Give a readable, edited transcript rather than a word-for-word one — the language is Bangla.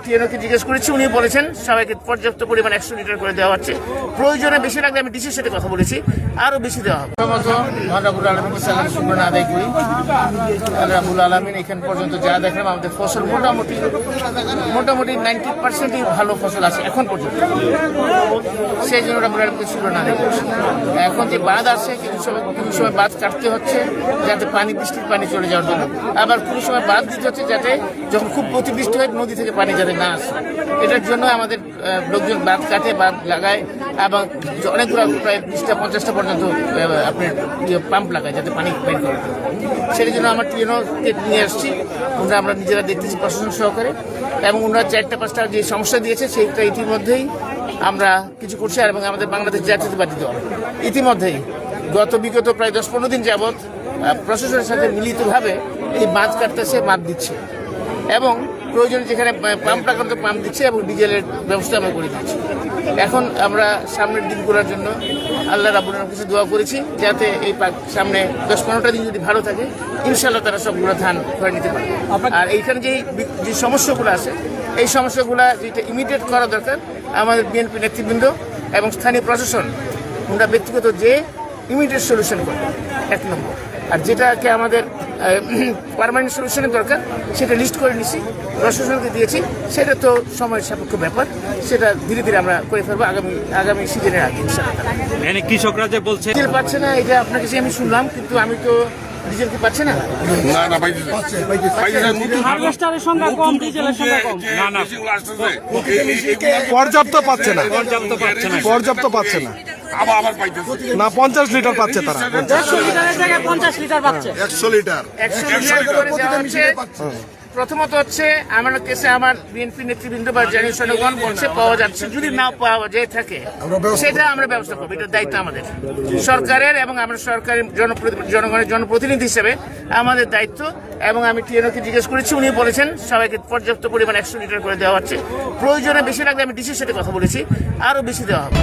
টিএনওকে জিজ্ঞেস করেছি, উনি বলেছেন সবাইকে পর্যাপ্ত পরিমাণ 100 লিটার করে দেওয়া হচ্ছে। প্রয়োজনে বেশি লাগলে আমি ডিসির সাথে কথা বলেছি, আরও বেশি দেওয়া হবে। রাব্বুল আলামিনকে সালাম শুকরানা আদায় করি। রাব্বুল আলামিন এখান পর্যন্ত যা দেখলাম, আমাদের ফসল মোটামুটি 90%ই ভালো ফসল আছে এখন পর্যন্ত। সেই জন্য রাব্বুল আলামিনকে শুকরানা আদায় করছি। এখন যে বাঁধ আছে, কিছু সময় বাঁধ কাটতে হচ্ছে যাতে বৃষ্টির পানি চলে যাওয়ার জন্য, আবার কোনো সময় বাঁধ দিতে হচ্ছে যাতে যখন খুব অতিবৃষ্টি হয় নদী থেকে পানি যাতে না আসে। এটার জন্য আমাদের লোকজন বাঁধ কাটে, বাঁধ লাগায় এবং অনেকগুলো প্রায় 20-50টা পর্যন্ত আপনার পাম্প লাগায় যাতে পানি বের করে। সেটার জন্য আমার টিএনওকে নিয়ে আসছি, আমরা নিজেরা দেখতেছি প্রশাসন সহকারে, এবং ওনারা 4-5টা যে সমস্যা দিয়েছে সেইটা ইতিমধ্যেই আমরা কিছু করছি। এবং আমাদের বাংলাদেশ জাতীয়তাবাদী দল ইতিমধ্যেই বিগত প্রায় 10-15 দিন যাবৎ প্রশাসনের সাথে মিলিতভাবে এই বাঁধ কাটতেছে, বাঁধ দিচ্ছে এবং প্রয়োজনে যেখানে পাম্প লাগানো পাম্প দিচ্ছে এবং ডিজেলের ব্যবস্থা আমরা করে দিচ্ছি। এখন আমরা সামনের দিনগুলোর জন্য আল্লাহ রাব্বুল আলামিনের কাছে দোয়া করেছি যাতে এই সামনে 10-15টা দিন যদি ভালো থাকে, ইনশাআল্লাহ তারা সবগুলো ধান করে নিতে পারে। আর এইখানে যে সমস্যাগুলো আছে, এই সমস্যাগুলো যেটা ইমিডিয়েট করা দরকার, আমাদের বিএনপি নেতৃবৃন্দ এবং স্থানীয় প্রশাসন আমরা ব্যক্তিগত যে ইমিডিয়েট সলিউশন করবে 1 নম্বর। আর যেটাকে আমাদের পার্মানেন্ট সলিউশনের দরকার সেটা লিস্ট করে নিছি, প্রশাসনকে দিয়েছি। সেটা তো সময়ের সাপেক্ষ ব্যাপার, সেটা ধীরে ধীরে আমরা করে ফেলবো আগামী সিজনের আগে ইনশাআল্লাহ। কৃষকরা যে বলছে ডিজেল পাচ্ছে না, এটা আপনার কাছে আমি শুনলাম, কিন্তু আমি তো ডিজেল কি পাচ্ছে না? হারভেস্টারের সংখ্যা কম, ডিজেলের সংখ্যা কম। পর্যাপ্ত পাচ্ছে না, পর্যাপ্ত পাচ্ছে না। না 50 লিটার পাচ্ছে তারা, 100 লিটারের জায়গায় 50 লিটার পাচ্ছে। 100 লিটার। প্রথমত হচ্ছে আমার কাছে আমার বিএনপি নেতৃবৃন্দ বা জাতীয় জনগণ বলছে পাওয়া যাচ্ছে, যদি না পাওয়া যায় থাকে সেটা আমরা ব্যবস্থা করবো। এটার দায়িত্ব আমাদের সরকারের, এবং আমরা সরকারের জনগণের জনপ্রতিনিধি হিসেবে আমাদের দায়িত্ব। এবং আমি টিএনওকে জিজ্ঞেস করেছি, উনি বলেছেন সবাইকে পর্যাপ্ত পরিমাণ 100 লিটার করে দেওয়া হচ্ছে। প্রয়োজনে বেশি লাগলে আমি ডিসির সাথে কথা বলেছি, আরও বেশি দেওয়া হবে।